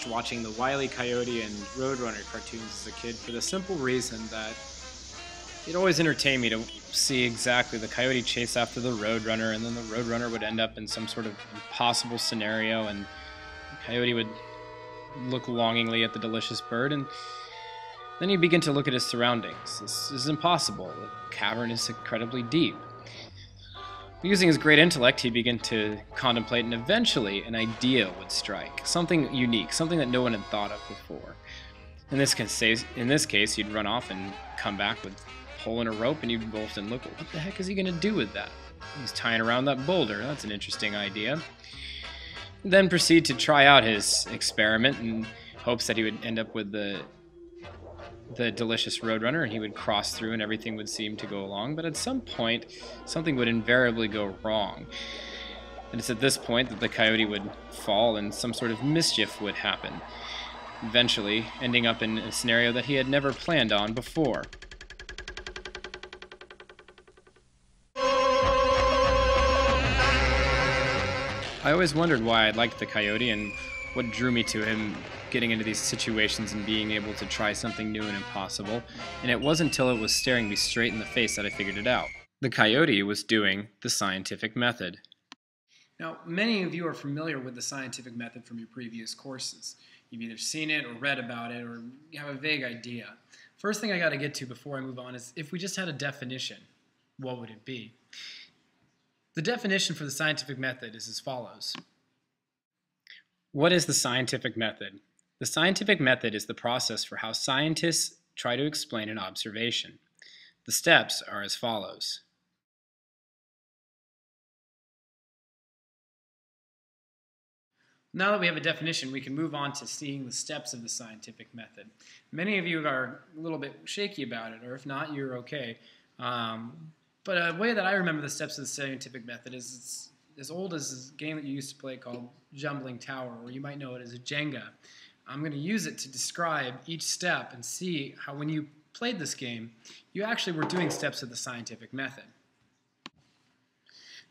loved watching the Wile E. Coyote and Roadrunner cartoons as a kid for the simple reason that it always entertained me to see exactly the coyote chase after the Roadrunner, and then the Roadrunner would end up in some sort of impossible scenario, and the coyote would look longingly at the delicious bird, and then he'd begin to look at his surroundings. This is impossible. The cavern is incredibly deep. Using his great intellect, he'd begin to contemplate, and eventually an idea would strike. Something unique, something that no one had thought of before. In this case, he'd run off and come back with a pole and a rope, and you'd both and look, what the heck is he going to do with that? He's tying around that boulder. That's an interesting idea. Then proceed to try out his experiment in hopes that he would end up with the delicious Roadrunner, and he would cross through and everything would seem to go along, but at some point something would invariably go wrong. And it's at this point that the coyote would fall and some sort of mischief would happen, eventually ending up in a scenario that he had never planned on before. I always wondered why I liked the coyote and what drew me to him getting into these situations and being able to try something new and impossible, and it wasn't until it was staring me straight in the face that I figured it out. The coyote was doing the scientific method. Now, many of you are familiar with the scientific method from your previous courses. You've either seen it or read about it, or you have a vague idea. First thing I got to get to before I move on is, if we just had a definition, what would it be? The definition for the scientific method is as follows. What is the scientific method? The scientific method is the process for how scientists try to explain an observation. The steps are as follows. Now that we have a definition, we can move on to seeing the steps of the scientific method. Many of you are a little bit shaky about it, or if not, you're okay. But a way that I remember the steps of the scientific method is it's as old as this game that you used to play called Jumbling Tower, or you might know it as a Jenga. I'm going to use it to describe each step and see how when you played this game, you actually were doing steps of the scientific method.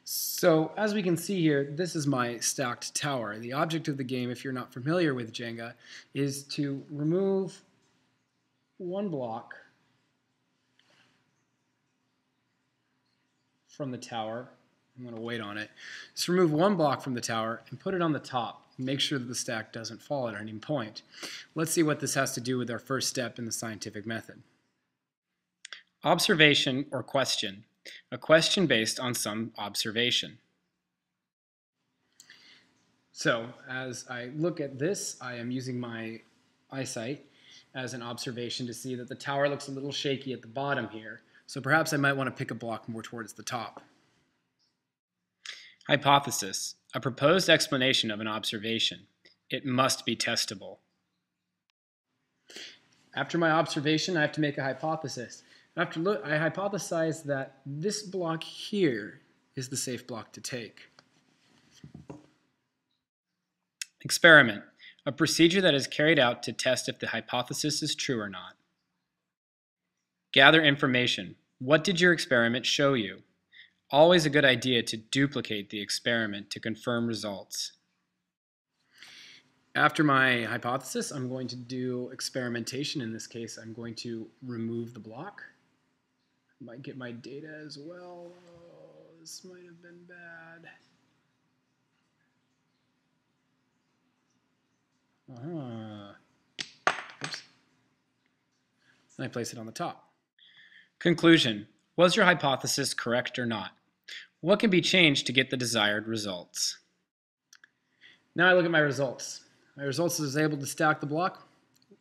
So as we can see here, this is my stacked tower. The object of the game, if you're not familiar with Jenga, is to remove one block from the tower. I'm going to wait on it. Just remove one block from the tower and put it on the top. Make sure that the stack doesn't fall at any point. Let's see what this has to do with our first step in the scientific method. Observation or question. A question based on some observation. So as I look at this, I am using my eyesight as an observation to see that the tower looks a little shaky at the bottom here. So perhaps I might want to pick a block more towards the top. Hypothesis. A proposed explanation of an observation. It must be testable. After my observation, I have to make a hypothesis. I hypothesize that this block here is the safe block to take. Experiment. A procedure that is carried out to test if the hypothesis is true or not. Gather information. What did your experiment show you? Always a good idea to duplicate the experiment to confirm results. After my hypothesis, I'm going to do experimentation. In this case, I'm going to remove the block. I might get my data as well. Oh, this might have been bad. Oops. And I place it on the top. Conclusion. Was your hypothesis correct or not? What can be changed to get the desired results? Now I look at my results. My results is able to stack the block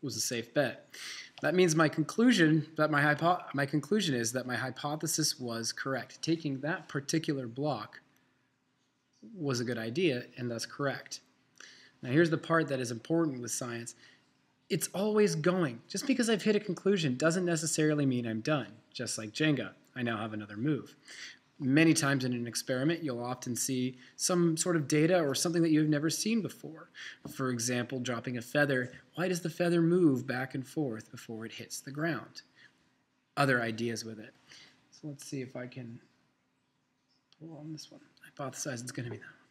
was a safe bet. That means my conclusion is that my hypothesis was correct. Taking that particular block was a good idea, and that's correct. Now here's the part that is important with science. It's always going. Just because I've hit a conclusion doesn't necessarily mean I'm done. Just like Jenga, I now have another move. Many times in an experiment, you'll often see some sort of data or something that you've never seen before. For example, dropping a feather. Why does the feather move back and forth before it hits the ground? Other ideas with it. So let's see if I can pull on this one. Hypothesize it's going to be that.